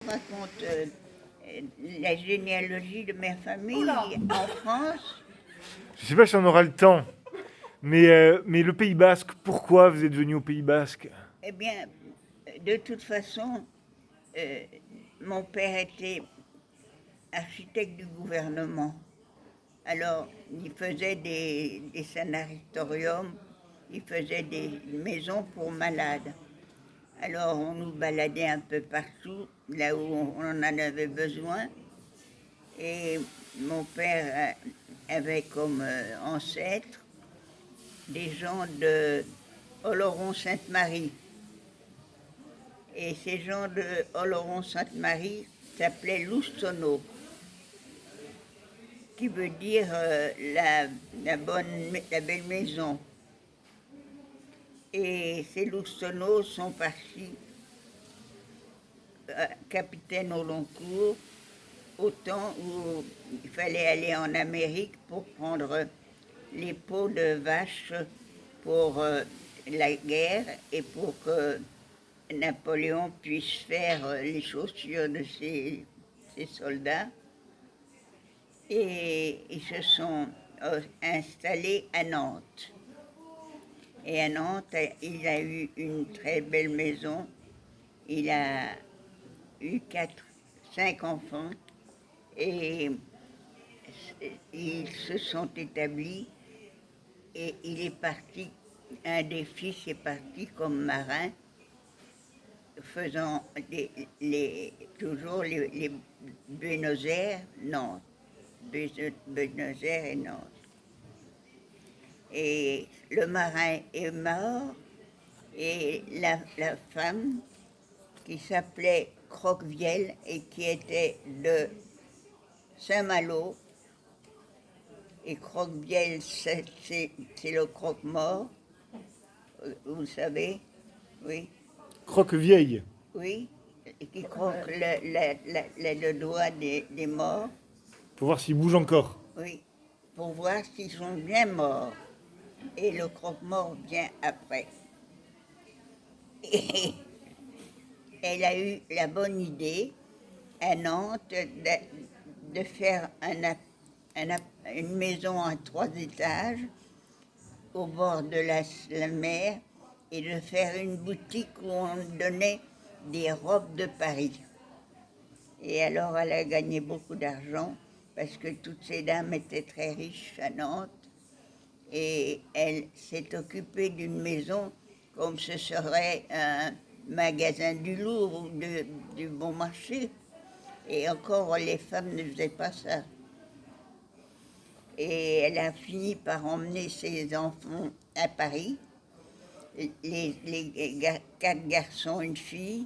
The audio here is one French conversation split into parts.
raconte la généalogie de ma famille en France. Je ne sais pas si on aura le temps, mais le Pays Basque, pourquoi vous êtes venu au Pays Basque? Eh bien, de toute façon, mon père était architecte du gouvernement. Alors, il faisait des sanatoriums, il faisait des maisons pour malades. Alors, on nous baladait un peu partout, là où on en avait besoin. Et mon père avait comme ancêtre des gens de Oloron-Sainte-Marie. Et ces gens de Oloron-Sainte-Marie s'appelaient Loustonneau, qui veut dire la belle maison. Et ces Loustonneaux sont partis capitaine au long cours, au temps où il fallait aller en Amérique pour prendre les peaux de vache pour la guerre et pour que Napoléon puisse faire les chaussures de ses soldats. Et ils se sont installés à Nantes. Et à Nantes, il a eu une très belle maison. Il a eu 5 enfants et ils se sont établis et il est parti, un des fils est parti comme marin, faisant toujours les Buenos Aires, Nantes. Buenos Aires et Nantes. Et le marin est mort et la femme qui s'appelait Croquevielle et qui était de Saint-Malo. Et Croquevielle, c'est le croque-mort, vous savez, oui. Croque-vieille. Oui, et qui croque le doigt des morts. Pour voir s'il bouge encore. Oui, pour voir s'ils sont bien morts. Et le croque-mort vient après. Et elle a eu la bonne idée à Nantes de faire une maison à 3 étages au bord de la mer et de faire une boutique où on donnait des robes de Paris. Et alors elle a gagné beaucoup d'argent parce que toutes ces dames étaient très riches à Nantes et elle s'est occupée d'une maison comme ce serait un magasin du Louvre ou du Bon Marché. Et encore, les femmes ne faisaient pas ça. Et elle a fini par emmener ses enfants à Paris, les 4 garçons, une fille,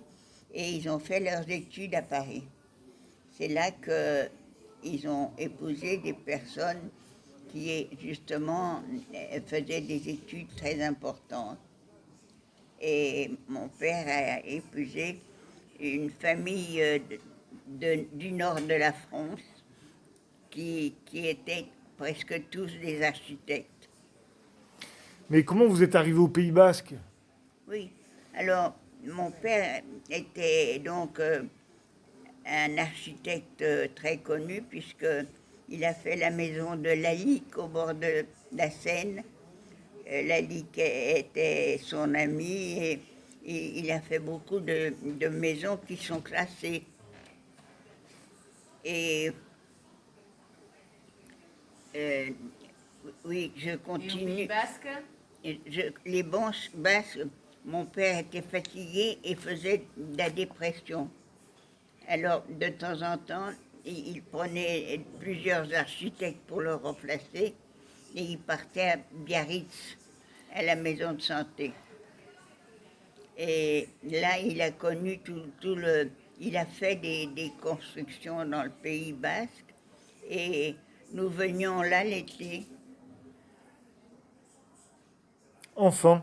et ils ont fait leurs études à Paris. C'est là qu'ils ont épousé des personnes qui, justement, faisaient des études très importantes. Et mon père a épousé une famille du nord de la France qui étaient presque tous des architectes. Mais comment vous êtes arrivé au Pays Basque? Oui, alors mon père était donc un architecte très connu puisqu'il a fait la maison de Lalique au bord de la Seine. Lalique était son ami et il a fait beaucoup de maisons qui sont classées. Et oui, je continue. Et au Pays Basque? Les bons basques, mon père était fatigué et faisait de la dépression. Alors, de temps en temps, il prenait plusieurs architectes pour le remplacer et il partait à Biarritz, à la maison de santé. Et là, il a connu il a fait des constructions dans le Pays Basque et nous venions là l'été. Enfant,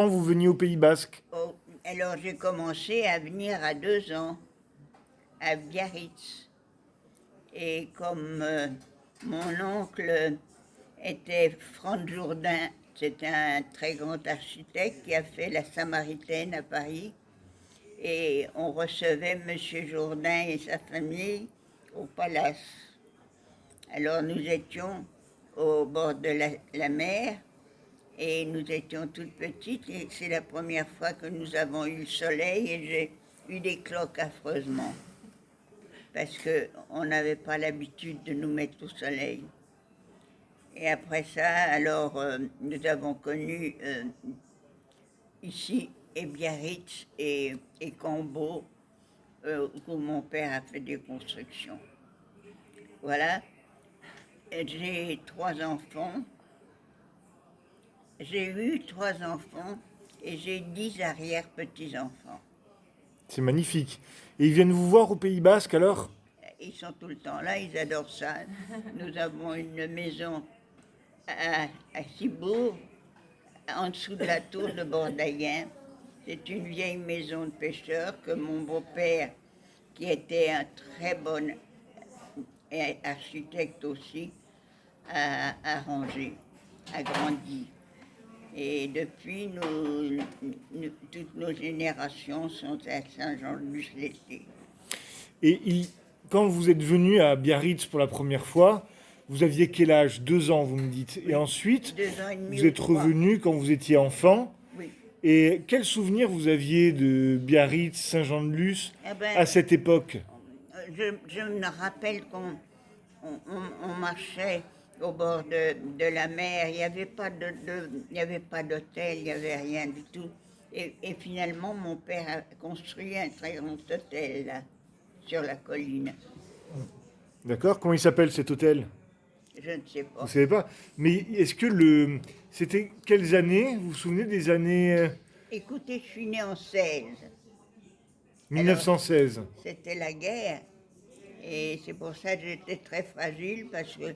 vous veniez au Pays Basque. Oh, alors j'ai commencé à venir à 2 ans à Biarritz. Et comme mon oncle était Franz Jourdain, c'était un très grand architecte qui a fait la Samaritaine à Paris. et on recevait M. Jourdain et sa famille au palace. Alors nous étions au bord de la mer et nous étions toutes petites et c'est la première fois que nous avons eu le soleil et j'ai eu des cloques affreusement parce qu'on n'avait pas l'habitude de nous mettre au soleil. Et après ça, alors nous avons connu ici et Biarritz et Cambo où mon père a fait des constructions. Voilà. J'ai 3 enfants. J'ai eu 3 enfants et j'ai 10 arrière-petits-enfants. C'est magnifique. Et ils viennent vous voir au Pays Basque alors? Ils sont tout le temps là, ils adorent ça. Nous avons une maison à Cibourg, en dessous de la tour de Bordayen. C'est une vieille maison de pêcheurs que mon beau-père, qui était un très bon architecte aussi, a arrangé, agrandi. Et depuis, toutes nos générations sont à Saint-Jean-de-Luz-l'été. Et quand vous êtes venu à Biarritz pour la première fois, vous aviez quel âge? 2 ans, vous me dites. Oui, Et ensuite, 2 ans et demi vous ou êtes 3. revenu quand vous étiez enfant. Oui. Et quel souvenir vous aviez de Biarritz, Saint-Jean-de-Luz Eh ben, à cette époque? je me rappelle qu'on on marchait au bord de la mer, il n'y avait pas il y avait pas d'hôtel, il n'y avait rien du tout. Et finalement, mon père a construit un très grand hôtel là, sur la colline. D'accord? Comment il s'appelle cet hôtel? Je ne sais Vous pas. ne savez pas? Mais est-ce que c'était quelles années? Vous vous souvenez des années Écoutez, je suis née en 16. Alors, 1916? c'était la guerre. Et c'est pour ça que j'étais très fragile parce que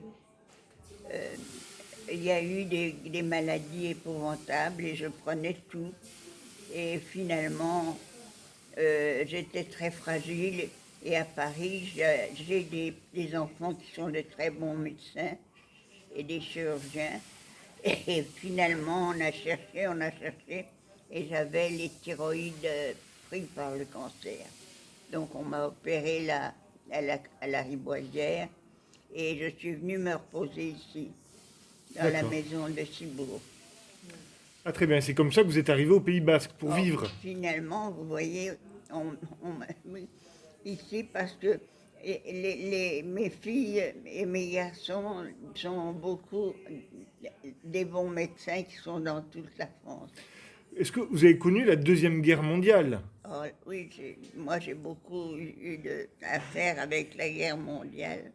il y a eu des maladies épouvantables et je prenais tout. Et finalement, j'étais très fragile. Et à Paris, j'ai des enfants qui sont de très bons médecins et des chirurgiens. Et finalement, on a cherché, et j'avais les thyroïdes pris par le cancer. Donc on m'a opéré là, à la Riboisière, et je suis venue me reposer ici, dans la D'accord. maison de Cibourg. Ah très bien, c'est comme ça que vous êtes arrivé au Pays Basque pour Or, vivre. finalement, vous voyez, on m'a mis ici parce que mes filles et mes garçons sont beaucoup des bons médecins qui sont dans toute la France. Est-ce que vous avez connu la Deuxième Guerre mondiale? Oh, oui, moi j'ai beaucoup eu d'affaires avec la guerre mondiale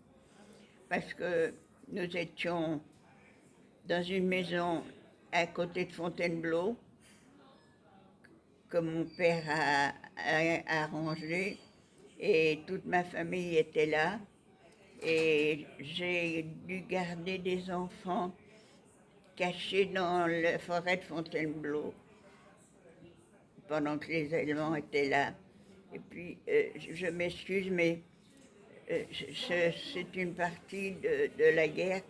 parce que nous étions dans une maison à côté de Fontainebleau que mon père a arrangé et toute ma famille était là et j'ai dû garder des enfants cachés dans la forêt de Fontainebleau pendant que les Allemands étaient là. Et puis, je m'excuse, mais c'est une partie de la guerre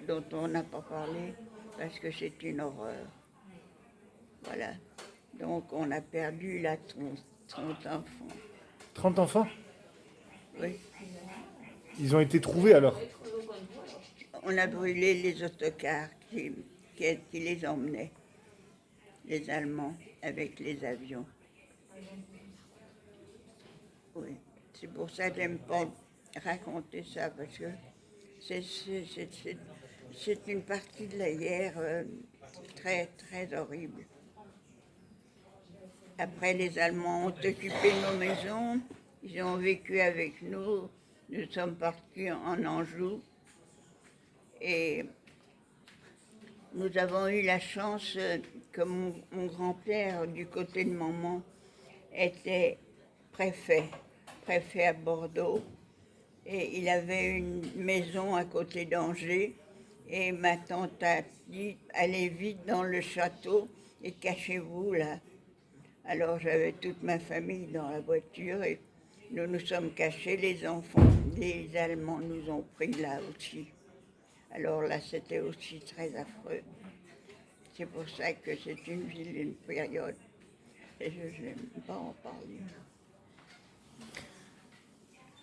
dont on n'a pas parlé parce que c'est une horreur. Voilà. Donc, on a perdu là 30 enfants. 30 enfants? Oui. Ils ont été trouvés alors? On a brûlé les autocars qui les emmenaient, les Allemands, avec les avions. Oui. C'est pour ça que j'aime pas raconter ça, parce que c'est une partie de la guerre très, très horrible. Après, les Allemands ont occupé nos maisons, ils ont vécu avec nous, nous sommes partis en Anjou, et nous avons eu la chance que mon grand-père, du côté de maman, était préfet à Bordeaux. Et il avait une maison à côté d'Angers. Et ma tante a dit, allez vite dans le château et cachez-vous là. Alors j'avais toute ma famille dans la voiture et nous nous sommes cachés. Les enfants, les Allemands nous ont pris là aussi. Alors là, c'était aussi très affreux. C'est pour ça que c'est une ville, une période et je n'aime pas en parler.